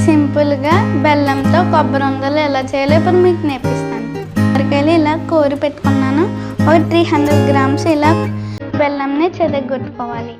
సింపుల్గా బెల్లంతో కొబ్బరి ఉండలు ఎలా చేయాలో ఇప్పుడు మీకు నేర్పిస్తాను. కొబ్బరికాయలు ఇలా కోరి పెట్టుకున్నాను. ఒక 300 గ్రామ్స్ ఇలా బెల్లంని చెదగొట్టుకోవాలి.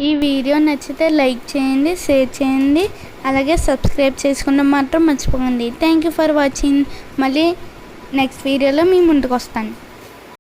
ఈ వీడియో నచ్చితే లైక్ చేయండి, షేర్ చేయండి, అలాగే సబ్స్క్రైబ్ చేసుకోవడం మాత్రం మర్చిపోకండి. Thank you for watching. మళ్ళీ నెక్స్ట్ వీడియోలో మీ ముందుకు వస్తాను.